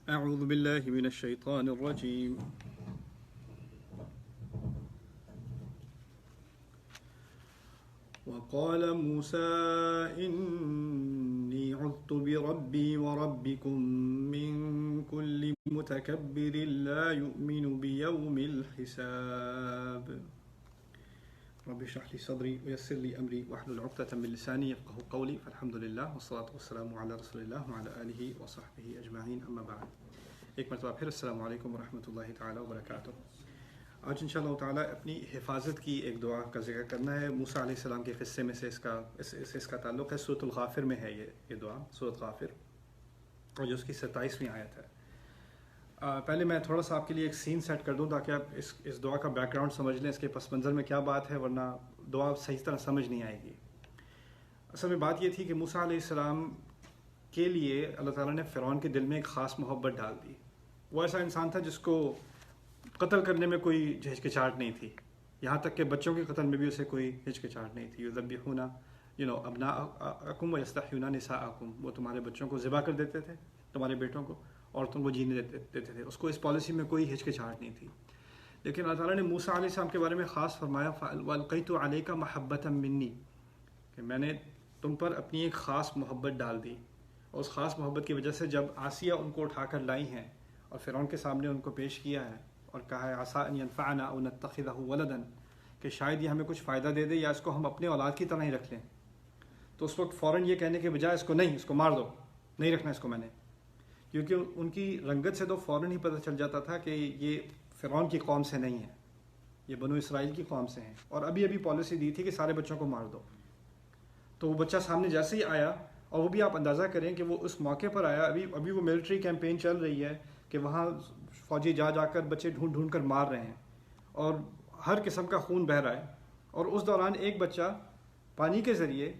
أعوذ بالله من الشيطان الرجيم. وقال موسى إني عذت بربي وربكم من كل متكبر لا يؤمن بيوم الحساب. رب اشرح لي صدري ويسر لي أمري واحلل عقدة من لساني يفقهوا قولي. فالحمد لله والصلاة والسلام على رسول الله وعلى آله وصحبه أجمعين. أما بعد. ایک مرتبہ پھر السلام علیکم ورحمۃ اللہ تعالیٰ وبرکاتہ. آج انشاءاللہ تعالیٰ اپنی حفاظت کی ایک دعا کا ذکر کرنا ہے. موسیٰ علیہ السلام کے قصے میں سے اس کا تعلق ہے. سورۃ الغافر میں ہے یہ دعا، سورۃ غافر، اور جو اس کی 27ویں آیت ہے. پہلے میں تھوڑا سا آپ کے لیے ایک سین سیٹ کر دوں تاکہ آپ اس دعا کا بیک گراؤنڈ سمجھ لیں، اس کے پس منظر میں کیا بات ہے، ورنہ دعا صحیح طرح سمجھ نہیں آئے گی. اصل میں بات یہ تھی کہ موسیٰ علیہ السلام کے لیے اللہ تعالیٰ نے فرعون کے دل میں ایک خاص محبت ڈال دی. وہ ایسا انسان تھا جس کو قتل کرنے میں کوئی ہچکچاہٹ نہیں تھی، یہاں تک کہ بچوں کے قتل میں بھی اسے کوئی ہچکچاہٹ نہیں تھی. یذبحون ابناءکم ویستحیون نساءکم، وہ تمہارے بچوں کو ذبح کر دیتے تھے، تمہارے بیٹوں کو، عورتوں کو جینے دیتے تھے. اس کو اس پالیسی میں کوئی ہچکچاہٹ نہیں تھی. لیکن اللہ تعالیٰ نے موسیٰ علیہ السلام کے بارے میں خاص فرمایا وَأَلْقَيْتُ عَلَيْكَ مَحَبَّةً مِّنِّي، کہ میں نے تم پر اپنی ایک خاص محبت ڈال دی. اور اس خاص محبت کی وجہ سے جب آسیہ ان کو اٹھا کر لائی ہیں اور فرعون کے سامنے ان کو پیش کیا ہے اور کہا ہے عسیٰ ان ینفعنا او نتخذہ ولدا، کہ شاید یہ ہمیں کچھ فائدہ دے دے یا اس کو ہم اپنے اولاد کی طرح ہی رکھ لیں، تو اس وقت فوراً یہ کہنے کے بجائے اس کو نہیں، اس کو مار دو، نہیں رکھنا اس کو میں نے. کیونکہ ان کی رنگت سے تو فوراً ہی پتہ چل جاتا تھا کہ یہ فرعون کی قوم سے نہیں ہے، یہ بنو اسرائیل کی قوم سے ہیں. اور ابھی پالیسی دی تھی کہ سارے بچوں کو مار دو. تو وہ بچہ سامنے جیسے ہی آیا، اور وہ بھی آپ اندازہ کریں کہ وہ اس موقع پر آیا، ابھی وہ ملٹری کیمپین چل رہی ہے کہ وہاں فوجی جا کر بچے ڈھونڈ کر مار رہے ہیں اور ہر قسم کا خون بہہ رہا ہے. اور اس دوران ایک بچہ پانی کے ذریعے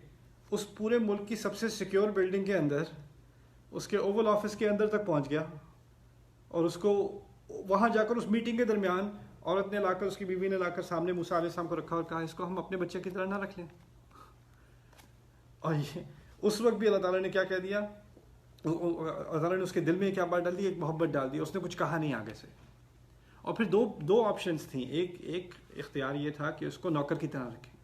اس پورے ملک کی سب سے سیکیور بلڈنگ کے اندر، اس کے اوول آفس کے اندر تک پہنچ گیا. اور اس کو وہاں جا کر اس میٹنگ کے درمیان عورت نے لا کر، اس کی بیوی نے لا کر سامنے موسیٰ علیہ السلام کو رکھا اور کہا اس کو ہم اپنے بچے کی طرح نہ رکھ لیں. اور یہ اس وقت بھی اللہ تعالیٰ نے کیا کہہ دیا، اللہ تعالیٰ نے اس کے دل میں کیا بات ڈال دی، ایک محبت ڈال دی. اس نے کچھ کہا نہیں آگے سے. اور پھر دو آپشنز تھیں. ایک اختیار یہ تھا کہ اس کو نوکر کی طرح رکھیں،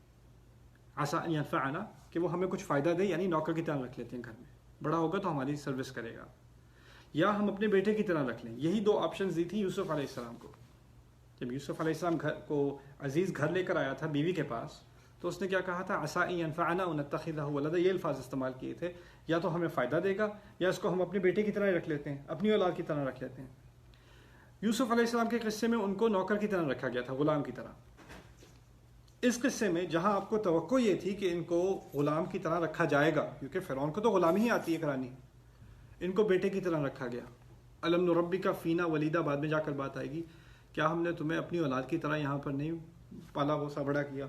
عسیٰ ان ینفعنا، کہ وہ ہمیں کچھ فائدہ دے، یعنی نوکر کی طرح رکھ لیتے ہیں گھر میں، بڑا ہوگا تو ہماری سروس کرے گا، یا ہم اپنے بیٹے کی طرح رکھ لیں. یہی دو آپشنز دی تھی یوسف علیہ السلام کو. جب یوسف علیہ السلام گھر کو عزیز گھر لے کر آیا تھا بیوی کے پاس، تو اس نے کیا کہا تھا، عسیٰ ان ینفعنا او نتخذہ ولدا، یہ الفاظ استعمال کیے تھے، یا تو ہمیں فائدہ دے گا یا اس کو ہم اپنے بیٹے کی طرح رکھ لیتے ہیں، اپنی اولاد کی طرح رکھ لیتے ہیں. یوسف علیہ السلام کے قصے میں ان کو نوکر کی طرح رکھا گیا تھا، غلام کی طرح. اس قصے میں جہاں آپ کو توقع یہ تھی کہ ان کو غلام کی طرح رکھا جائے گا، کیونکہ فرعون کو تو غلامی ہی آتی ہے کرانی، ان کو بیٹے کی طرح رکھا گیا. الم نربک فینا ولیدا، بعد میں جا کر بات آئے گی، کیا ہم نے تمہیں اپنی اولاد کی طرح یہاں پر نہیں پالا پوسا بڑا کیا.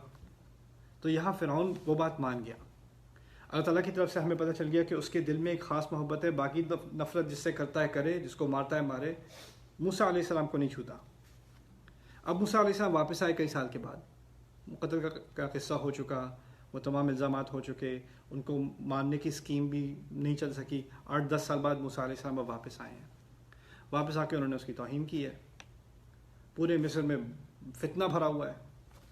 تو یہاں فرعون وہ بات مان گیا. اللہ تعالیٰ کی طرف سے ہمیں پتہ چل گیا کہ اس کے دل میں ایک خاص محبت ہے. باقی نفرت جس سے کرتا ہے کرے، جس کو مارتا ہے مارے، موسیٰ علیہ السلام کو نہیں چھوتا. اب موسیٰ علیہ السلام واپس آئے کئی سال کے بعد، قتل کا قصہ ہو چکا، وہ تمام الزامات ہو چکے، ان کو مارنے کی اسکیم بھی نہیں چل سکی. 8-10 سال بعد موسیٰ علیہ السلام اب واپس آئے ہیں. واپس آ کے انہوں نے اس کی توہین کی ہے. پورے مصر میں فتنہ بھرا ہوا ہے،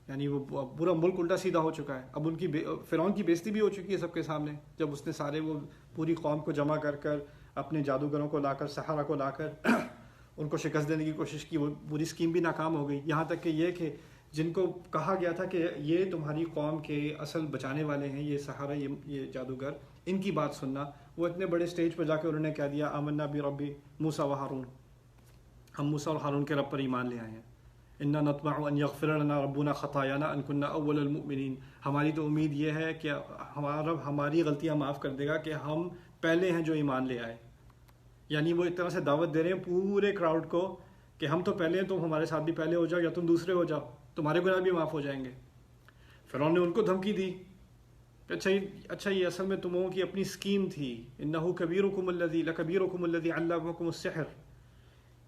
یعنی وہ پورا ملک الٹا سیدھا ہو چکا ہے. اب ان کی فرعون کی بےزتی بھی ہو چکی ہے سب کے سامنے، جب اس نے سارے وہ پوری قوم کو جمع کر اپنے جادوگروں کو لا کر، سحرہ کو لا کر ان کو شکست دینے کی کوشش کی. وہ پوری اسکیم بھی ناکام ہو گئی. یہاں تک کہ یہ کہ جن کو کہا گیا تھا کہ یہ تمہاری قوم کے اصل بچانے والے ہیں، یہ سحرہ، یہ جادوگر، ان کی بات سننا، وہ اتنے بڑے سٹیج پر جا کے انہوں نے کہہ دیا آمنا برب موسیٰ و ہارون، ہم موسیٰ اور ہارون کے رب پر ایمان لے آئے ہیں. انا نطمع ان یغفر لنا ربنا خطایانا ان کنا اول المؤمنین، ہماری تو امید یہ ہے کہ ہمارا رب ہماری غلطیاں معاف کر دے گا کہ ہم پہلے ہیں جو ایمان لے آئے. یعنی وہ ایک طرح سے دعوت دے رہے ہیں پورے کراؤڈ کو کہ ہم تو پہلے ہیں، تم ہمارے ساتھ بھی پہلے ہو جاؤ یا تم دوسرے ہو جاؤ، تمہارے گناہ بھی معاف ہو جائیں گے. فرعون نے ان کو دھمکی دی کہ اچھا یہ اصل میں تمہوں کی اپنی اسکیم تھی. انہ کبیرکم الذی لکبیرکم الذی علمکم السحر،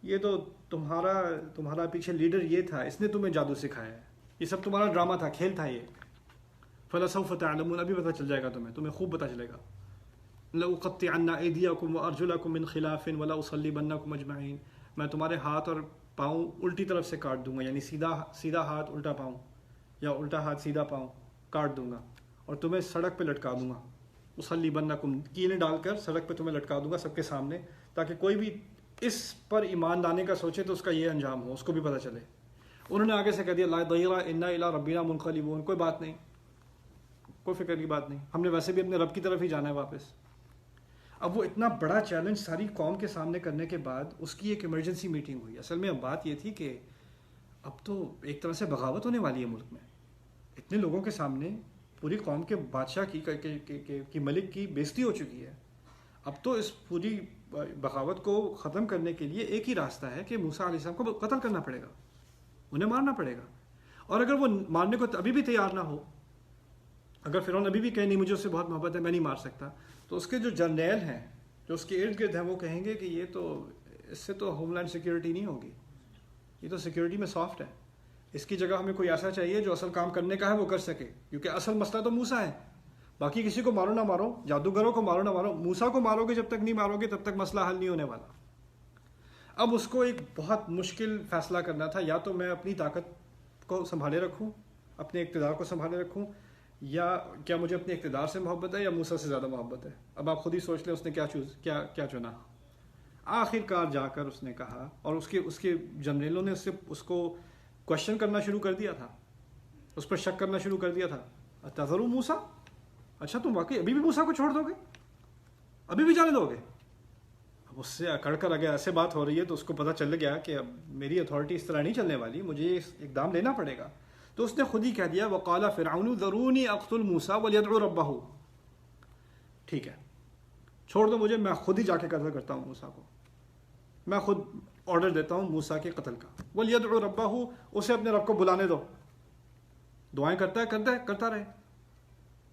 یہ تو تمہارا پیچھے لیڈر یہ تھا، اس نے تمہیں جادو سکھایا ہے، یہ سب تمہارا ڈرامہ تھا، کھیل تھا یہ. فلسوف تعلمون، ابھی پتہ چل جائے گا تمہیں خوب پتہ چلے گا. لَأُقَطِّعَنَّ أَيْدِيَكُمْ وَأَرْجُلَكُمْ مِنْ خِلَافٍ وَلَأُصَلِّبَنَّكُمْ أَجْمَعِينَ، میں تمہارے ہاتھ اور پاؤں الٹی طرف سے کاٹ دوں گا، یعنی سیدھا ہاتھ الٹا پاؤں، یا الٹا ہاتھ سیدھا پاؤں کاٹ دوں گا، اور تمہیں سڑک پہ لٹکا دوں گا، اصلیبنکم، کیلیں ڈال کر سڑک پہ تمہیں لٹکا دوں گا سب کے سامنے، تاکہ کوئی بھی اس پر ایمان لانے کا سوچے تو اس کا یہ انجام ہو، اس کو بھی پتہ چلے۔ انہوں نے آگے سے کہہ دیا لا ضیر انا الی ربنا منقلبون، کوئی بات نہیں، کوئی فکر کی بات نہیں، ہم نے ویسے بھی اپنے رب کی طرف ہی جانا ہے واپس۔ اب وہ اتنا بڑا چیلنج ساری قوم کے سامنے کرنے کے بعد اس کی ایک ایمرجنسی میٹنگ ہوئی۔ اصل میں اب بات یہ تھی کہ اب تو ایک طرح سے بغاوت ہونے والی ہے ملک میں، اتنے لوگوں کے سامنے پوری قوم کے بادشاہ کی ملک کی بےزتی ہو چکی ہے۔ اب تو اس پوری بغاوت کو ختم کرنے کے لیے ایک ہی راستہ ہے کہ موسیٰ علیہ السلام کو قتل کرنا پڑے گا، انہیں مارنا پڑے گا، اور اگر وہ مارنے کو ابھی بھی تیار نہ ہو، اگر فرعون ابھی بھی کہے نہیں مجھے اس سے بہت محبت ہے میں نہیں مار سکتا، تو اس کے جو جرنیل ہیں جو اس کے ارد گرد ہیں وہ کہیں گے کہ یہ تو اس سے تو ہوم لینڈ سیکیورٹی نہیں ہوگی، یہ تو سیکیورٹی میں سافٹ ہے، اس کی جگہ ہمیں کوئی ایسا چاہیے جو اصل کام کرنے کا ہے وہ کر سکے، کیونکہ اصل مسئلہ تو موسیٰ ہے، باقی کسی کو مارو نہ مارو، جادوگروں کو مارو نہ مارو، موسیٰ کو مارو گے جب تک نہیں مارو گے تب تک مسئلہ حل نہیں ہونے والا۔ اب اس کو ایک بہت مشکل فیصلہ کرنا تھا، یا تو میں اپنی طاقت کو سنبھالے رکھوں، اپنے اقتدار کو سنبھالے رکھوں، یا کیا مجھے اپنے اقتدار سے محبت ہے یا موسیٰ سے زیادہ محبت ہے۔ اب آپ خود ہی سوچ لیں اس نے کیا چنا۔ آخر کار جا کر اس نے کہا، اور اس کے جنرلوں نے اس کو کوشچن کرنا شروع کر دیا تھا، اس پر شک کرنا شروع کر دیا تھا، اتذروا موسیٰ، اچھا تم واقعی ابھی بھی موسیٰ کو چھوڑ دو گے، ابھی بھی جانے دو گے؟ اب اس سے اکڑ کر اگر ایسے بات ہو رہی ہے تو اس کو پتہ چل گیا کہ اب میری اتھارٹی اس طرح نہیں چلنے والی، مجھے اقدام لینا پڑے گا۔ تو اس نے خود ہی کہہ دیا وقال فرعون ذرونی اقتل موسیٰ ولیدع ربہ، ٹھیک ہے چھوڑ دو مجھے، میں خود ہی جا کے قتل کرتا ہوں موسیٰ کو، میں خود آرڈر دیتا ہوں موسیٰ کے قتل کا، ولیدع ربہ، اسے اپنے رب کو بلانے دو، دعائیں کرتا رہے،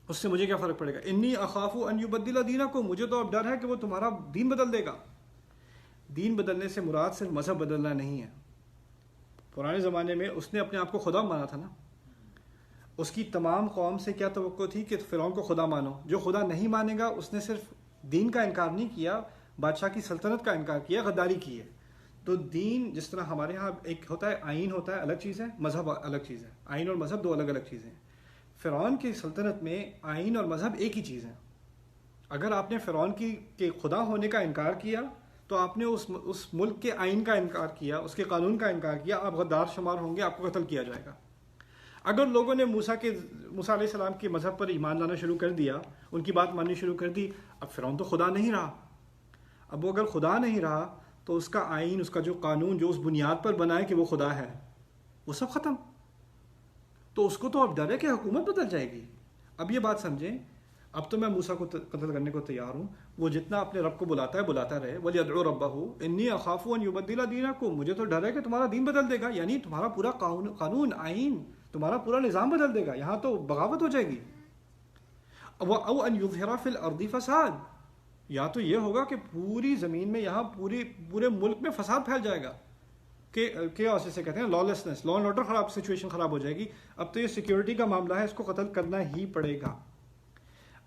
اس سے مجھے کیا فرق پڑے گا، انی اخاف ان یبدل دینکم، مجھے تو اب ڈر ہے کہ وہ تمہارا دین بدل دے گا۔ دین بدلنے سے مراد صرف مذہب بدلنا نہیں ہے، پرانے زمانے میں اس نے اپنے آپ کو خدا مانا تھا نا، اس کی تمام قوم سے کیا توقع تھی کہ فرعون کو خدا مانو، جو خدا نہیں مانے گا اس نے صرف دین کا انکار نہیں کیا، بادشاہ کی سلطنت کا انکار کیا، غداری کی ہے۔ تو دین جس طرح ہمارے ہاں ایک ہوتا ہے آئین ہوتا ہے، الگ چیز ہے، مذہب الگ چیز ہے، آئین اور مذہب دو الگ الگ چیزیں ہیں۔ فرعون کی سلطنت میں آئین اور مذہب ایک ہی چیز ہے۔ اگر آپ نے فرعون کے خدا ہونے کا انکار کیا تو آپ نے اس ملک کے آئین کا انکار کیا، اس کے قانون کا انکار کیا، آپ غدار شمار ہوں گے، آپ کو قتل کیا جائے گا۔ اگر لوگوں نے موسیٰ علیہ السلام کے مذہب پر ایمان لانا شروع کر دیا، ان کی بات ماننی شروع کر دی، اب فرعون تو خدا نہیں رہا، اب وہ اگر خدا نہیں رہا تو اس کا آئین، اس کا جو قانون جو اس بنیاد پر بنا ہے کہ وہ خدا ہے، وہ سب ختم۔ تو اس کو تو اب ڈر ہے کہ حکومت بدل جائے گی۔ اب یہ بات سمجھیں، اب تو میں موسیٰ کو قتل کرنے کو تیار ہوں، وہ جتنا اپنے رب کو بلاتا رہے، وَلْيَدْعُ رَبَّهُ إِنِّي أَخَافُ أَن يُبَدِّلَ دِينَكُمْ، مجھے تو ڈر ہے کہ تمہارا دین بدل دے گا، یعنی تمہارا پورا قانون آئین، تمہارا پورا نظام بدل دے گا، یہاں تو بغاوت ہو جائے گی۔ أَوْ أَن يُظْهِرَ فِي الْأَرْضِ فَسَادٍ، یا تو یہ ہوگا کہ پوری زمین میں، یہاں پورے ملک میں فساد پھیل جائے گا، کہ اسے کہتے ہیں لالسنس، لا اینڈ آرڈر سچویشن خراب ہو جائے گی۔ اب تو یہ سیکیورٹی کا معاملہ ہے، اس کو قتل کرنا ہی پڑے گا۔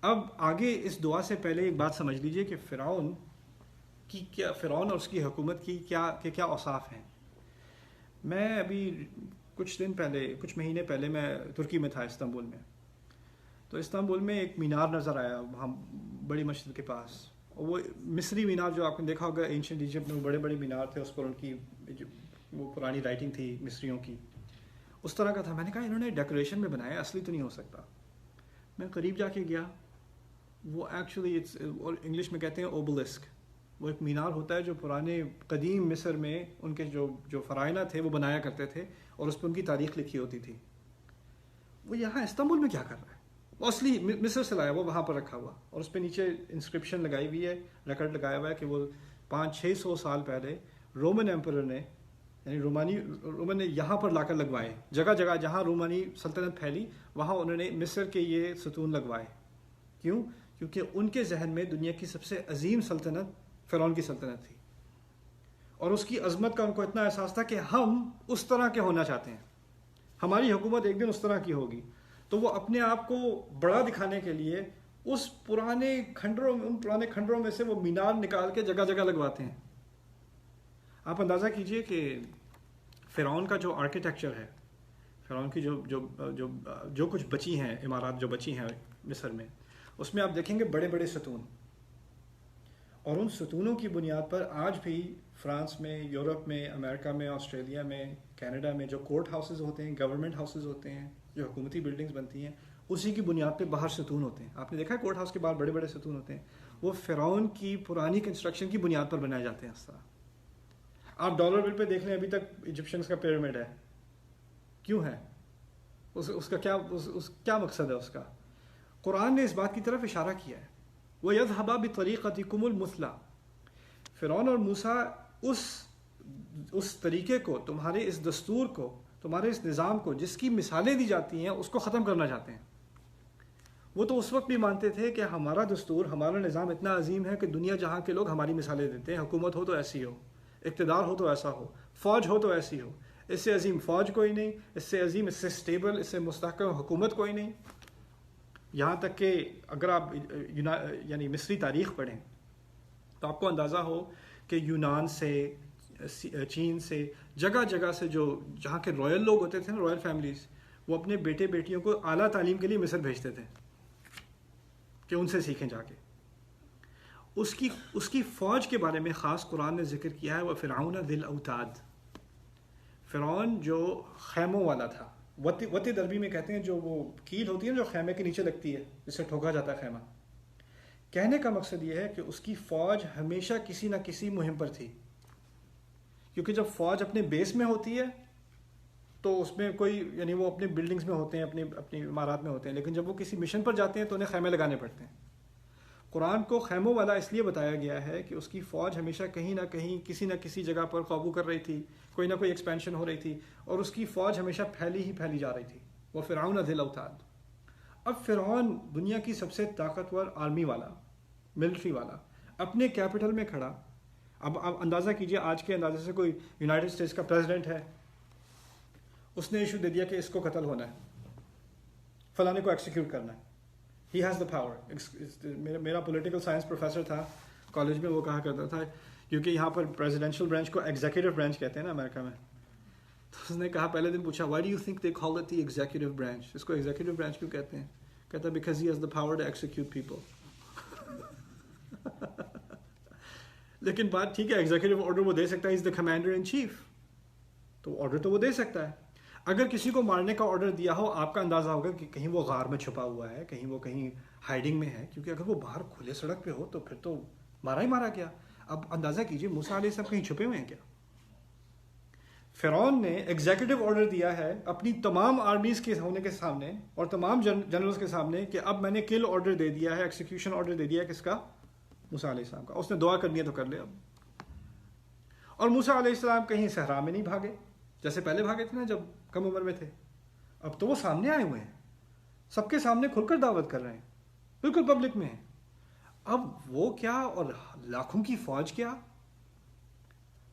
اب آگے اس دعا سے پہلے ایک بات سمجھ لیجئے کہ فرعون اور اس کی حکومت کی کیا اوصاف ہیں۔ میں ابھی کچھ مہینے پہلے میں ترکی میں تھا، استنبول میں، تو استنبول میں ایک مینار نظر آیا وہاں بڑی مسجد کے پاس، اور وہ مصری مینار جو آپ نے دیکھا ہوگا اینشنٹ ایجپٹ میں بڑے بڑے مینار تھے، اس پر ان کی وہ پرانی رائٹنگ تھی مصریوں کی، اس طرح کا تھا۔ میں نے کہا انہوں نے ڈیکوریشن میں بنایا، اصلی تو نہیں ہو سکتا۔ میں قریب جا کے گیا، وہ ایکچولی انگلش میں کہتے ہیں اوبلسک، وہ ایک مینار ہوتا ہے جو پرانے قدیم مصر میں ان کے جو فرائض تھے وہ بنایا کرتے تھے، اور اس پہ ان کی تاریخ لکھی ہوتی تھی۔ وہ یہاں استنبول میں کیا کر رہا ہے؟ وہ اصلی مصر سے لایا، وہ وہاں پر رکھا ہوا، اور اس پہ نیچے انسکرپشن لگائی ہوئی ہے، ریکارڈ لگایا ہوا ہے کہ وہ 500-600 سال پہلے رومن ایمپرر نے، یعنی رومن نے یہاں پر لا کر لگوائے، جگہ جگہ جہاں رومانی سلطنت پھیلی وہاں انہوں نے مصر کے یہ ستون لگوائے۔ کیوں؟ کیونکہ ان کے ذہن میں دنیا کی سب سے عظیم سلطنت فرعون کی سلطنت تھی، اور اس کی عظمت کا ان کو اتنا احساس تھا کہ ہم اس طرح کے ہونا چاہتے ہیں، ہماری حکومت ایک دن اس طرح کی ہوگی۔ تو وہ اپنے آپ کو بڑا دکھانے کے لیے اس پرانے کھنڈروں میں، ان پرانے کھنڈروں میں سے وہ مینار نکال کے جگہ جگہ لگواتے ہیں. آپ اندازہ کیجئے کہ فرعون کا جو آرکیٹیکچر ہے، فرعون کی جو کچھ بچی ہیں عمارات جو بچی ہیں مصر میں، اس میں آپ دیکھیں گے بڑے بڑے ستون، اور ان ستونوں کی بنیاد پر آج بھی فرانس میں، یورپ میں، امریکہ میں، آسٹریلیا میں، کینیڈا میں جو کورٹ ہاؤسز ہوتے ہیں، گورنمنٹ ہاؤسز ہوتے ہیں، جو حکومتی بلڈنگز بنتی ہیں، اسی کی بنیاد پہ باہر ستون ہوتے ہیں. آپ نے دیکھا ہے کورٹ ہاؤس کے باہر بڑے بڑے ستون ہوتے ہیں، وہ فرعون کی پرانی کنسٹرکشن کی بنیاد پر بنائے جاتے ہیں. اس طرح آپ ڈالر بل پہ دیکھ لیں، ابھی تک ایجپشنز کا پیرامڈ ہے. کیوں ہے؟ اس کا کیا مقصد ہے اس کا؟ قرآن نے اس بات کی طرف اشارہ کیا ہے. وَيَذْهَبَا بِطَرِيقَتِكُمُ الْمُثْلَى، فرعون اور موسیٰ اس طریقے کو، تمہارے اس دستور کو، تمہارے اس نظام کو جس کی مثالیں دی جاتی ہیں، اس کو ختم کرنا چاہتے ہیں. وہ تو اس وقت بھی مانتے تھے کہ ہمارا دستور، ہمارا نظام اتنا عظیم ہے کہ دنیا جہاں کے لوگ ہماری مثالیں دیتے ہیں. حکومت ہو تو ایسی ہو، اقتدار ہو تو ایسا ہو، فوج ہو تو ایسی ہو. اس سے عظیم فوج کوئی نہیں، اس سے عظیم، اس سے سٹیبل، اس سے مستحکم حکومت کوئی نہیں. یہاں تک کہ اگر آپ یعنی مصری تاریخ پڑھیں تو آپ کو اندازہ ہو کہ یونان سے، چین سے، جگہ جگہ سے جہاں کے رائل لوگ ہوتے تھے نا، رائل فیملیز، وہ اپنے بیٹے بیٹیوں کو اعلیٰ تعلیم کے لیے مصر بھیجتے تھے کہ ان سے سیکھیں جا کے. اس کی فوج کے بارے میں خاص قرآن نے ذکر کیا ہے، وہ فرعون ذی الاوتاد، فرعون جو خیموں والا تھا. وتی عربی میں کہتے ہیں جو وہ کیل ہوتی ہے جو خیمے کے نیچے لگتی ہے، جس سے ٹھوکا جاتا ہے خیمہ. کہنے کا مقصد یہ ہے کہ اس کی فوج ہمیشہ کسی نہ کسی مہم پر تھی، کیونکہ جب فوج اپنے بیس میں ہوتی ہے تو اس میں کوئی، یعنی وہ اپنے بلڈنگز میں ہوتے ہیں، اپنی عمارات میں ہوتے ہیں، لیکن جب وہ کسی مشن پر جاتے ہیں تو انہیں خیمے لگانے پڑتے ہیں. قرآن کو خیموں والا اس لیے بتایا گیا ہے کہ اس کی فوج ہمیشہ کہیں نہ کہیں، کسی نہ کسی جگہ پر قابو کر رہی تھی، کوئی نہ کوئی ایکسپینشن ہو رہی تھی، اور اس کی فوج ہمیشہ پھیلی جا رہی تھی. وہ فرعون ذی الاوتاد. اب فرعون دنیا کی سب سے طاقتور آرمی والا، ملٹری والا، اپنے کیپٹل میں کھڑا. اب آپ اندازہ کیجئے، آج کے اندازے سے کوئی یونائٹڈ اسٹیٹس کا پریزیڈنٹ ہے، اس نے ایشو دے دیا کہ اس کو قتل ہونا ہے، فلانے کو ایکسیکیوٹ کرنا ہے. ہی ہیز دا پاور. میرا پولیٹیکل سائنس پروفیسر تھا کالج میں، وہ کہا کرتا تھا، کیونکہ یہاں پر پریزیڈینشیل برانچ کو ایگزیکٹو برانچ کہتے ہیں نا امریکہ میں، تو اس نے کہا، پہلے دن پوچھا، why do you think they call it the executive branch, اس کو ایگزیکٹو برانچ کیوں کہتے ہیں؟ کہتا because he has the power to execute people. لیکن بات ٹھیک ہے، ایگزیکٹو آرڈر وہ دے سکتا ہے، از دا کمانڈر ان چیف، تو آرڈر تو وہ دے سکتا ہے. اگر کسی کو مارنے کا آرڈر دیا ہو، آپ کا اندازہ ہوگا کہ کہیں وہ غار میں چھپا ہوا ہے، کہیں ہائیڈنگ میں ہے، کیونکہ اگر وہ باہر کھلے سڑک پہ ہو تو پھر تو مارا ہی مارا گیا. اب اندازہ کیجئے موسیٰ علیہ السلام کہیں چھپے ہوئے ہیں کیا؟ فرعون نے ایگزیکٹو آرڈر دیا ہے اپنی تمام آرمیز کے ہونے کے سامنے اور تمام جنرلز کے سامنے کہ اب میں نے کل آرڈر دے دیا ہے، ایکسیکیوشن آرڈر دے دیا ہے. کس کا؟ موسیٰ علیہ السلام کا. اس نے دعا کرنی ہے تو کر لے اب. اور موسیٰ علیہ السلام کہیں صحرا میں نہیں بھاگے جیسے پہلے بھاگے تھے نا جب کم عمر میں تھے. اب تو وہ سامنے آئے ہوئے ہیں، سب کے سامنے کھل کر دعوت کر رہے ہیں، بالکل پبلک میں ہیں. اب وہ کیا اور لاکھوں کی فوج کیا؟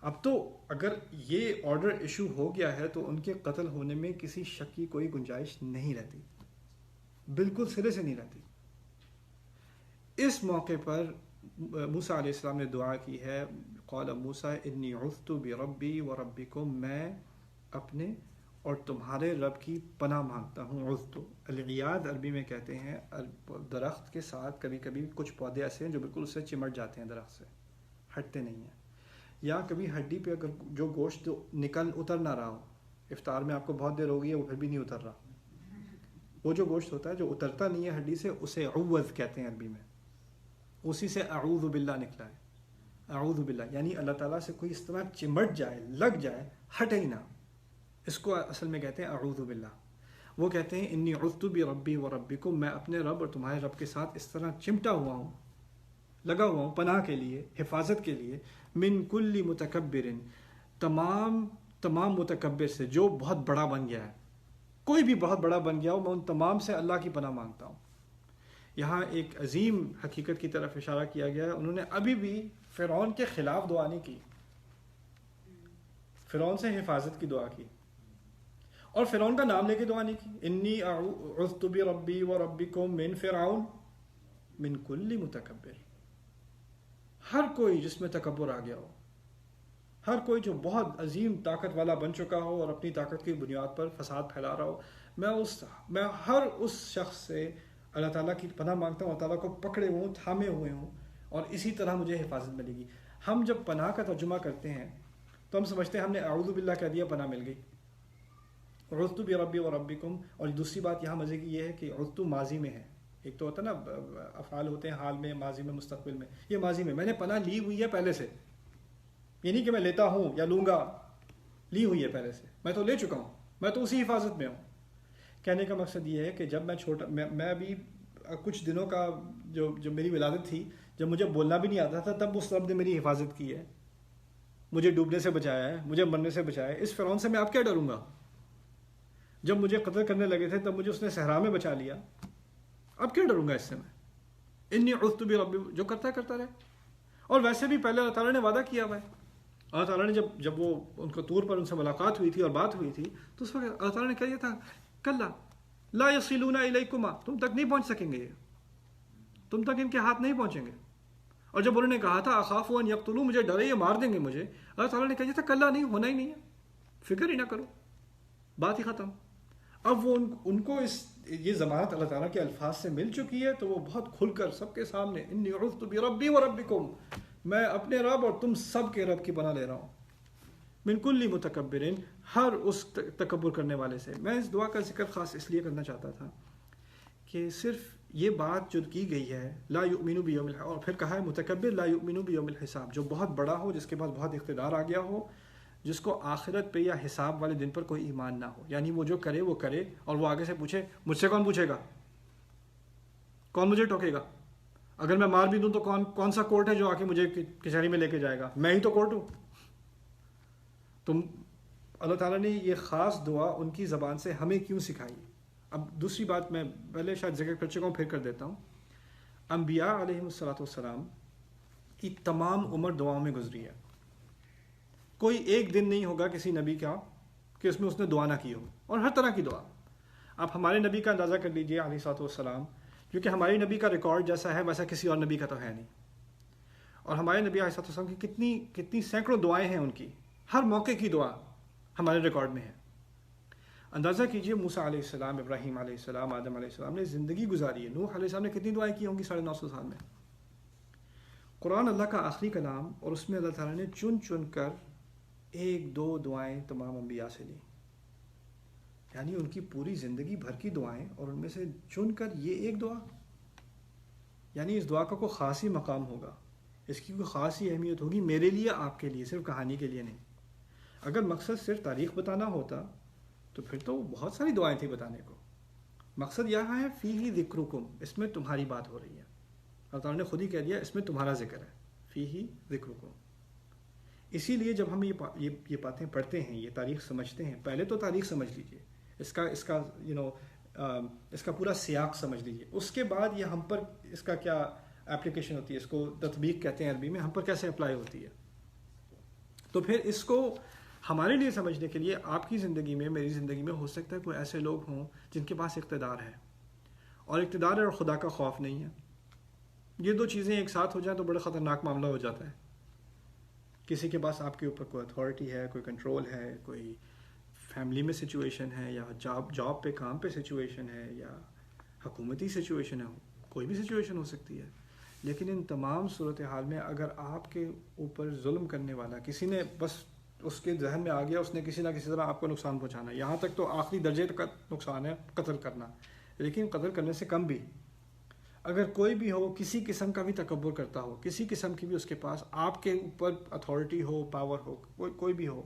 اب تو اگر یہ آرڈر ایشو ہو گیا ہے تو ان کے قتل ہونے میں کسی شک کی کوئی گنجائش نہیں رہتی، بالکل سرے سے نہیں رہتی. اس موقع پر موسیٰ علیہ السلام نے دعا کی ہے، قال موسیٰ انی عذت بربی وربکم، میں اپنے اور تمہارے رب کی پناہ مانگتا ہوں. عذت، العیاد عربی میں کہتے ہیں درخت کے ساتھ کبھی کبھی کچھ پودے ایسے ہیں جو بالکل اس سے چمٹ جاتے ہیں، درخت سے ہٹتے نہیں ہیں، یا کبھی ہڈی پہ اگر جو گوشت اتر نہ رہا ہو، افطار میں آپ کو بہت دیر ہو گئی ہے وہ پھر بھی نہیں اتر رہا، وہ جو گوشت ہوتا ہے جو اترتا نہیں ہے ہڈی سے، اسے عوض کہتے ہیں عربی میں. اسی سے اعوذ باللہ نکلا ہے. اعوذ باللہ یعنی اللہ تعالیٰ سے کوئی اس طرح چمٹ جائے، لگ جائے، ہٹے ہی نہ، اس کو اصل میں کہتے ہیں اعوذ باللہ. وہ کہتے ہیں انی عذت بربی وربکم، میں اپنے رب اور تمہارے رب کے ساتھ اس طرح چمٹا ہوا ہوں، لگا ہوا ہوں پناہ کے لیے، حفاظت کے لیے، من کل متکبر، تمام متکبر سے جو بہت بڑا بن گیا ہے، کوئی بھی بہت بڑا بن گیا ہو، میں ان تمام سے اللہ کی پناہ مانگتا ہوں. یہاں ایک عظیم حقیقت کی طرف اشارہ کیا گیا ہے. انہوں نے ابھی بھی فرعون کے خلاف دعا نہیں کی، فرعون سے حفاظت کی دعا کی، اور فرعون کا نام لے کے دعا نہیں کی. انی عذت بربی وربکم من فرعون. من کل متکبر، ہر کوئی جس میں تکبر آ گیا ہو، ہر کوئی جو بہت عظیم طاقت والا بن چکا ہو اور اپنی طاقت کی بنیاد پر فساد پھیلا رہا ہو، میں ہر اس شخص سے اللہ تعالیٰ کی پناہ مانگتا ہوں، اللہ تعالیٰ کو پکڑے ہوں، تھامے ہوئے ہوں، اور اسی طرح مجھے حفاظت ملے گی۔ ہم جب پناہ کا ترجمہ کرتے ہیں تو ہم سمجھتے ہیں ہم نے اعوذ باللہ کہہ دیا، پناہ مل گئی، اعوذت بربی وربکم۔ اور دوسری بات یہاں مزے کی یہ ہے کہ اعوذت ماضی میں ہے، ایک تو ہوتا ہے نا افعال ہوتے ہیں حال میں، ماضی میں، مستقبل میں، یہ ماضی میں، میں نے پناہ لی ہوئی ہے پہلے سے، یہ نہیں کہ میں لیتا ہوں یا لوں گا، لی ہوئی ہے پہلے سے، میں تو لے چکا ہوں، میں تو اسی حفاظت میں ہوں۔ کہنے کا مقصد یہ ہے کہ جب میں چھوٹا، میں ابھی کچھ دنوں کا جو میری ولادت تھی، جب مجھے بولنا بھی نہیں آتا تھا، تب اس رب نے میری حفاظت کی ہے، مجھے ڈوبنے سے بچایا ہے، مجھے مرنے سے بچایا ہے۔ اس فرعون سے میں اب کیا ڈروں گا؟ جب مجھے قتل کرنے لگے تھے تب مجھے اس نے صحرا میں بچا لیا، اب کیا ڈروں گا اس سے میں؟ انی عذت بربی، جو کرتا ہے کرتا رہے۔ اور ویسے بھی پہلے اللہ تعالیٰ نے وعدہ کیا ہوا ہے، اللہ تعالیٰ نے جب وہ ان کو طور پر ان سے ملاقات ہوئی تھی اور بات ہوئی تھی، تو اس وقت اللہ تعالیٰ نے کہا یہ تھا کلا لا یصلون الیکما، تم تک نہیں پہنچ سکیں گے، یہ تم تک ان کے ہاتھ نہیں پہنچیں گے۔ اور جب انہوں نے کہا تھا اخاف ان یقتلون، مجھے ڈرے یہ مار دیں گے مجھے، اللہ تعالیٰ نے کہا یہ تھا کلا نہیں، ہونا ہی نہیں ہے، فکر ہی نہ کرو، بات ہی ختم۔ اب وہ ان کو یہ ضمانت اللہ تعالیٰ کے الفاظ سے مل چکی ہے، تو وہ بہت کھل کر سب کے سامنے انی عذت بربی وربکم، میں اپنے رب اور تم سب کے رب کی پناہ لے رہا ہوں، من کل متکبر، ہر اس تکبر کرنے والے سے۔ میں اس دعا کا ذکر خاص اس لیے کرنا چاہتا تھا کہ صرف یہ بات جو کی گئی ہے لا یؤمن بیوم الحساب، اور پھر کہا ہے متکبر لا یؤمن بیوم الحساب، جو بہت بڑا ہو، جس کے پاس بہت اقتدار آ گیا ہو، جس کو آخرت پہ یا حساب والے دن پر کوئی ایمان نہ ہو، یعنی وہ جو کرے وہ کرے، اور وہ آگے سے پوچھے مجھ سے کون پوچھے گا، کون مجھے ٹوکے گا، اگر میں مار بھی دوں تو کون سا کورٹ ہے جو آ کے مجھے کچہری میں لے کے جائے گا، میں ہی تو کورٹ ہوں۔ تم اللہ تعالیٰ نے یہ خاص دعا ان کی زبان سے ہمیں کیوں سکھائی؟ اب دوسری بات میں پہلے شاید ذکر کر چکا ہوں، پھر کر دیتا ہوں۔ انبیاء علیہم السلام کی تمام عمر دعاؤں میں گزری ہے، کوئی ایک دن نہیں ہوگا کسی نبی کا کہ اس میں اس نے دعا نہ کی ہو، اور ہر طرح کی دعا۔ آپ ہمارے نبی کا اندازہ کر لیجئے علیہ السلام، کیونکہ ہمارے نبی کا ریکارڈ جیسا ہے ویسا کسی اور نبی کا تو ہے نہیں، اور ہمارے نبی علیہ السلام کی کتنی سینکڑوں دعائیں ہیں، ان کی ہر موقع کی دعا ہمارے ریکارڈ میں ہے۔ اندازہ کیجئے موسیٰ علیہ السلام، ابراہیم علیہ السلام، آدم علیہ السلام نے زندگی گزاری ہے، نوح علیہ السلام نے کتنی دعائیں کی ہوں گی 950 سال میں۔ قرآن اللہ کا آخری کلام، اور اس میں اللہ تعالیٰ نے چن کر ایک دو دعائیں تمام انبیاء سے لی، یعنی ان کی پوری زندگی بھر کی دعائیں، اور ان میں سے چن کر یہ ایک دعا، یعنی اس دعا کا کوئی خاص ہی مقام ہوگا، اس کی کوئی خاص ہی اہمیت ہوگی میرے لیے، آپ کے لیے، صرف کہانی کے لیے نہیں۔ اگر مقصد صرف تاریخ بتانا ہوتا تو پھر تو بہت ساری دعائیں تھیں بتانے کو۔ مقصد یہاں ہے فیہ ذکرکم، اس میں تمہاری بات ہو رہی ہے، اللہ تعالیٰ نے خود ہی کہہ دیا اس میں تمہارا ذکر ہے، فیہ ذکرکم۔ اسی لیے جب ہم یہ باتیں پڑھتے ہیں، یہ تاریخ سمجھتے ہیں، پہلے تو تاریخ سمجھ لیجئے، اس کا پورا سیاق سمجھ لیجئے، اس کے بعد یہ ہم پر اس کا کیا اپلیکیشن ہوتی ہے، اس کو تطبیق کہتے ہیں عربی میں، ہم پر کیسے اپلائی ہوتی ہے۔ تو پھر اس کو ہمارے لیے سمجھنے کے لیے آپ کی زندگی میں، میری زندگی میں ہو سکتا ہے کوئی ایسے لوگ ہوں جن کے پاس اقتدار ہے، اور اقتدار اور خدا کا خوف نہیں ہے، یہ دو چیزیں ایک ساتھ ہو جائیں تو بڑا خطرناک معاملہ ہو جاتا ہے۔ کسی کے پاس آپ کے اوپر کوئی اتھارٹی ہے، کوئی کنٹرول ہے، کوئی فیملی میں سچویشن ہے، یا جاب پہ کام پہ سچویشن ہے، یا حکومتی سچویشن ہے، کوئی بھی سچویشن ہو سکتی ہے، لیکن ان تمام صورتحال میں اگر آپ کے اوپر ظلم کرنے والا کسی نے، بس اس کے ذہن میں آ گیا اس نے کسی نہ کسی طرح آپ کو نقصان پہنچانا ہے، یہاں تک تو آخری درجے تک نقصان ہے قتل کرنا، لیکن قتل کرنے سے کم بھی، اگر کوئی بھی ہو کسی قسم کا بھی تکبر کرتا ہو، کسی قسم کی بھی اس کے پاس آپ کے اوپر اتھارٹی ہو، پاور ہو، کوئی بھی ہو،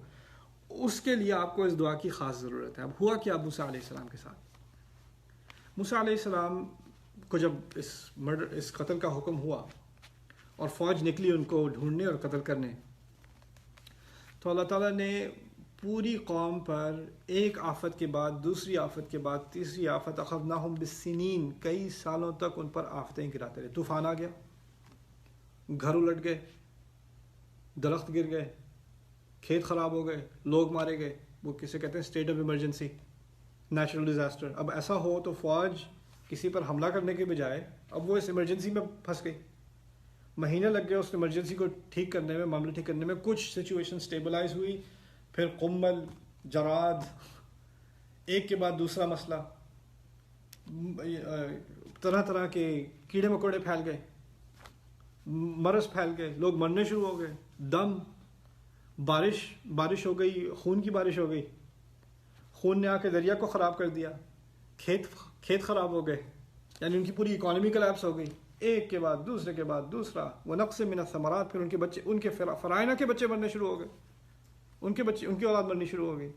اس کے لیے آپ کو اس دعا کی خاص ضرورت ہے۔ اب ہوا کیا موسیٰ علیہ السلام کے ساتھ؟ موسیٰ علیہ السلام کو جب اس قتل کا حکم ہوا اور فوج نکلی ان کو ڈھونڈنے اور قتل کرنے، تو اللہ تعالیٰ نے پوری قوم پر ایک آفت کے بعد دوسری آفت کے بعد تیسری آفت، اخذناہم بالسنین، کئی سالوں تک ان پر آفتیں گراتے رہے۔ طوفان آ گیا، گھر الٹ گئے، درخت گر گئے، کھیت خراب ہو گئے، لوگ مارے گئے، وہ کسے کہتے ہیں state of emergency, natural disaster. اب ایسا ہو تو فوج کسی پر حملہ کرنے کے بجائے اب وہ اس ایمرجنسی میں پھنس گئی، مہینے لگ گئے اس ایمرجنسی کو ٹھیک کرنے میں، معاملے ٹھیک کرنے میں. کچھ سچویشن سٹیبلائز ہوئی، پھر قمل، جراد، ایک کے بعد دوسرا مسئلہ، طرح طرح کے کیڑے مکوڑے پھیل گئے، مرض پھیل گئے، لوگ مرنے شروع ہو گئے، دم، بارش ہو گئی، خون کی بارش ہو گئی، خون نے آ کے دریا کو خراب کر دیا، کھیت خراب ہو گئے، یعنی ان کی پوری اکانومی کلیپس ہو گئی، ایک کے بعد دوسرے کے بعد دوسرا. وَنَقْصٍ مِّنَ الثَّمَرَاتِ، پھر ان کے فرائض کے بچے مرنے شروع ہو گئے، ان کی اولاد مرنی شروع ہو گئی.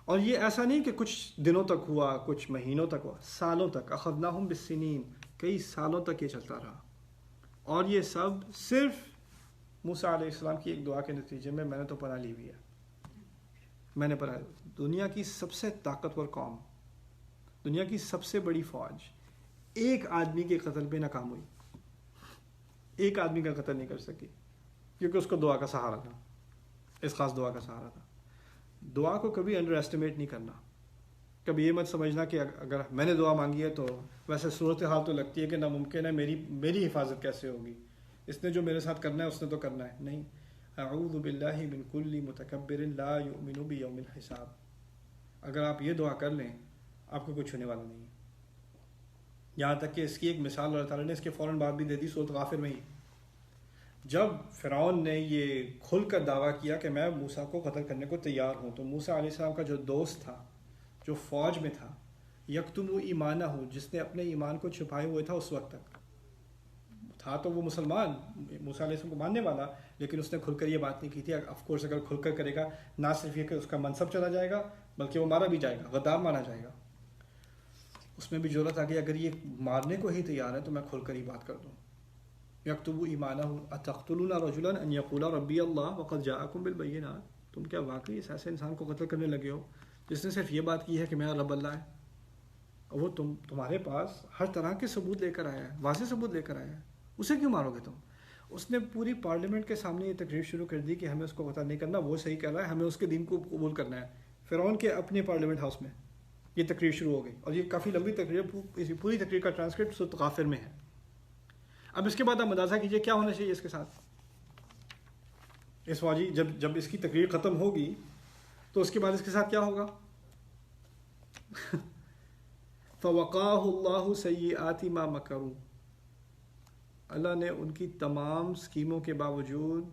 اور یہ ایسا نہیں کہ کچھ دنوں تک ہوا، کچھ مہینوں تک ہوا، سالوں تک. اخذناہم بالسنین، کئی سالوں تک یہ چلتا رہا. اور یہ سب صرف موسیٰ علیہ السلام کی ایک دعا کے نتیجے میں نے تو پناہ لی ہوئی ہے. میں نے پناہ، دنیا کی سب سے طاقتور قوم، دنیا کی سب سے بڑی فوج ایک آدمی کے قتل پہ ناکام ہوئی، ایک آدمی کا قتل نہیں کر سکی، کیونکہ اس کو دعا کا سہارا تھا، اس خاص دعا کا سہارا تھا. دعا کو کبھی انڈر ایسٹیمیٹ نہیں کرنا. کبھی یہ مت سمجھنا کہ اگر میں نے دعا مانگی ہے تو ویسے صورتحال تو لگتی ہے کہ ناممکن ہے، میری حفاظت کیسے ہوگی، اس نے جو میرے ساتھ کرنا ہے اس نے تو کرنا ہے. نہیں، اعوذ باللہ من کل متکبر لا یؤمن بیوم الحساب. اگر آپ یہ دعا کر لیں آپ کو کچھ ہونے والا نہیں ہے. یہاں تک کہ اس کی ایک مثال اللہ تعالیٰ نے اس کے فوراً بعد بھی دے دی سورۃ غافر میں ہی. جب فرعون نے یہ کھل کر دعویٰ کیا کہ میں موسیٰ کو قتل کرنے کو تیار ہوں، تو موسیٰ علیہ السلام کا جو دوست تھا، جو فوج میں تھا، یکتم ایمانہ، جس نے اپنے ایمان کو چھپائے ہوئے تھا، اس وقت تک تھا تو وہ مسلمان، موسیٰ علیہ السلام کو ماننے والا، لیکن اس نے کھل کر یہ بات نہیں کی تھی. آف کورس اگر کھل کر کرے گا، نہ صرف یہ کہ اس کا منصب چلا جائے گا بلکہ وہ مارا بھی جائے گا، غدار مانا جائے گا. اس میں بھی جرأت آ گئی، اگر یہ مارنے کو ہی تیار ہے تو میں کھل کر ہی بات کر دوں. یکتبوا ایمانہم اتقتلون رجلا ان یقول ربی اللہ وقد جاءکم بالبینات. تم کیا واقعی اس ایسے انسان کو قتل کرنے لگے ہو جس نے صرف یہ بات کی ہے کہ میرا رب اللہ ہے، اور وہ تمہارے پاس ہر طرح کے ثبوت لے کر آیا ہے، واضح ثبوت لے کر آیا ہے، اسے کیوں مارو گے تم؟ اس نے پوری پارلیمنٹ کے سامنے یہ تقریر شروع کر دی کہ ہمیں اس کو قتل نہیں کرنا، وہ صحیح کر رہا ہے، ہمیں اس کے دین کو قبول کرنا ہے. فرعون کے اپنے پارلیمنٹ ہاؤس میں یہ تقریر شروع ہو گئی، اور یہ کافی لمبی تقریر، پوری تقریر کا ٹرانسکرپٹ سورۃ غافر میں ہے. اب اس کے بعد آپ اندازہ کیجئے کیا ہونا چاہیے اس کے ساتھ. اس فوجی جب اس کی تقریر ختم ہوگی تو اس کے بعد اس کے ساتھ کیا ہوگا؟ فَوَقَاهُ اللَّهُ سَيِّئَاتِ مَا مَكَرُوا. اللہ نے ان کی تمام سکیموں کے باوجود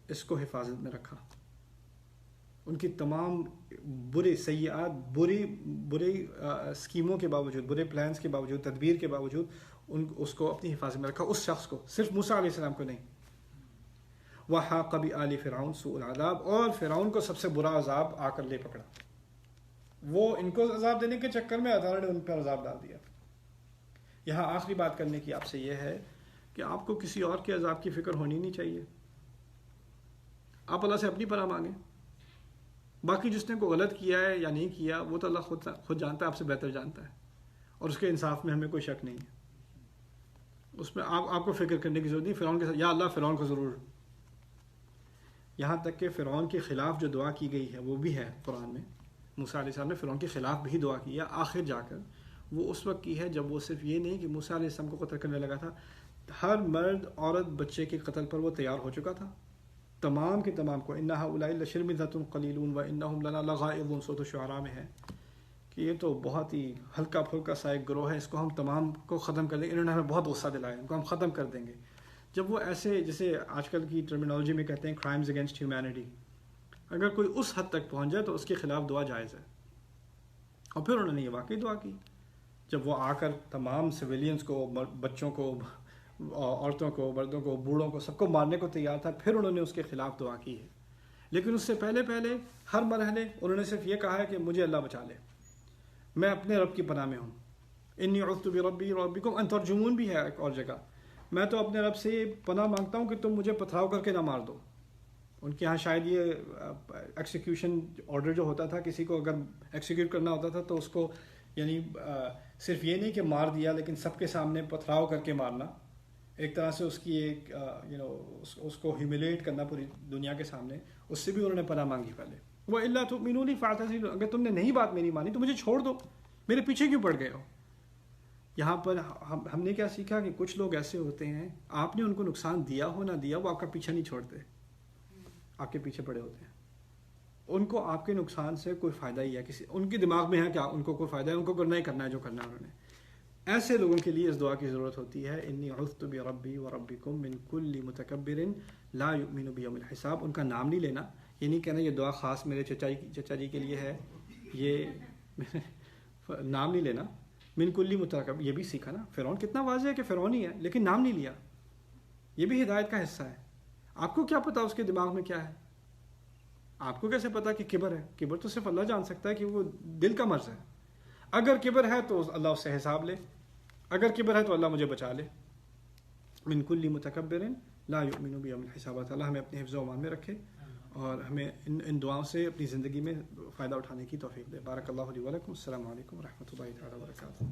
اس کو حفاظت میں رکھا. ان کی تمام برے سیئات، برے سکیموں کے باوجود، برے پلانز کے باوجود، تدبیر کے باوجود اس کو اپنی حفاظت میں رکھا. اس شخص کو، صرف موسیٰ علیہ السلام کو نہیں. وَحَاقَ بِآلِ فِرْعَوْنَ سُوءُ الْعَذَابِ. اور فرعون کو سب سے برا عذاب آ کر لے پکڑا. وہ ان کو عذاب دینے کے چکر میں اللہ نے ان پر عذاب ڈال دیا. یہاں آخری بات کرنے کی آپ سے یہ ہے کہ آپ کو کسی اور کے عذاب کی فکر ہونی نہیں چاہیے. آپ اللہ سے اپنی پناہ مانگیں. باقی جس نے کوئی غلط کیا ہے یا نہیں کیا وہ تو اللہ خود جانتا ہے، آپ سے بہتر جانتا ہے، اور اس کے انصاف میں ہمیں کوئی شک نہیں ہے. اس میں آپ کو فکر کرنے کی ضرورت نہیں. فرعون کے ساتھ یا اللہ فرعون کو ضرور، یہاں تک کہ فرعون کے خلاف جو دعا کی گئی ہے وہ بھی ہے قرآن میں. موسیٰ علیہ السلام نے فرعون کے خلاف بھی دعا کی ہے، آخر جا کر وہ اس وقت کی ہے جب وہ صرف یہ نہیں کہ موسیٰ علیہ السلام کو قتل کرنے لگا تھا، ہر مرد عورت بچے کے قتل پر وہ تیار ہو چکا تھا، تمام کے تمام کو. إِنَّ هَؤُلَاءِ لَشِرْذِمَةٌ قَلِيلُونَ وَإِنَّهُمْ لَنَا لَغَائِظُونَ. سورۃ الشعراء میں ہے کہ یہ تو بہت ہی ہلکا پھلکا سا ایک گروہ ہے، اس کو ہم تمام کو ختم کر دیں گے، انہوں نے ہمیں بہت غصہ دلایا، ان کو ہم ختم کر دیں گے. جب وہ ایسے، جسے آج کل کی ٹرمینالوجی میں کہتے ہیں کرائمز اگینسٹ ہیومینٹی، اگر کوئی اس حد تک پہنچ جائے تو اس کے خلاف دعا جائز ہے. اور پھر انہوں نے یہ واقعی دعا کی جب وہ آ کر تمام سویلینز کو، بچوں کو، عورتوں کو، مردوں کو، بوڑھوں کو، سب کو مارنے کو تیار تھا. پھر انہوں نے اس کے خلاف دعا کی ہے. لیکن اس سے پہلے ہر مرحلے انہوں نے صرف یہ کہا ہے کہ مجھے اللہ بچا لے، میں اپنے رب کی پناہ میں ہوں. انی عذت بربی ربکم ان ترجمون بھی ہے ایک اور جگہ، میں تو اپنے رب سے پناہ مانگتا ہوں کہ تم مجھے پتھراؤ کر کے نہ مار دو. ان کے ہاں شاید یہ ایکسیکیوشن آرڈر جو ہوتا تھا، کسی کو اگر ایکسیکیوٹ کرنا ہوتا تھا تو اس کو یعنی صرف یہ نہیں کہ مار دیا، لیکن سب کے سامنے پتھراؤ کر کے مارنا، ایک طرح سے اس کی ایک اس کو ہیوملیٹ کرنا پوری دنیا کے سامنے. اس سے بھی انہوں نے پناہ مانگی پہلے. وَإِلَّا تُؤْمِنُونِ فَاعْتَزِلُونِ. اگر تم نے نہیں بات میری مانی تو مجھے چھوڑ دو، میرے پیچھے کیوں پڑ گئے ہو؟ یہاں پر ہم نے کیا سیکھا کہ کچھ لوگ ایسے ہوتے ہیں آپ نے ان کو نقصان دیا ہو نہ دیا وہ آپ کا پیچھا نہیں چھوڑتے، آپ کے پیچھے پڑے ہوتے ہیں، ان کو آپ کے نقصان سے کوئی فائدہ ہی ہے، کسی ان کے دماغ میں ہے کہ ان کو کوئی فائدہ ہے، ان کو کرنا ہی کرنا ہے جو کرنا ہے انہوں نے. ایسے لوگوں کے لیے اس دعا کی ضرورت ہوتی ہے، انی عذت بربی وربکم من کل متکبر لا یؤمن بیوم الحساب. ان کا نام نہیں لینا، یہ نہیں کہنا یہ دعا خاص میرے چچا جی کے لیے ہے، یہ نام نہیں لینا. من کل متکبر یہ بھی سیکھا نا، فرعون کتنا واضح ہے کہ فرعون ہی ہے لیکن نام نہیں لیا، یہ بھی ہدایت کا حصہ ہے. آپ کو کیا پتا اس کے دماغ میں کیا ہے؟ آپ کو کیسے پتا کہ کبر ہے؟ کبر تو صرف اللہ جان سکتا ہے کہ وہ دل کا مرض ہے. اگر کبر ہے تو اللہ اس سے حساب لے، اگر کبر ہے تو اللہ مجھے بچا لے. من کل متکبر لا یؤمن بیوم الحساب. اللہ ہمیں اپنے حفظ و امان میں رکھے اور ہمیں ان دعاؤں سے اپنی زندگی میں فائدہ اٹھانے کی توفیق دے. بارک اللہ لی و لکم. السلام علیکم ورحمۃ اللہ تعالی وبرکاتہ.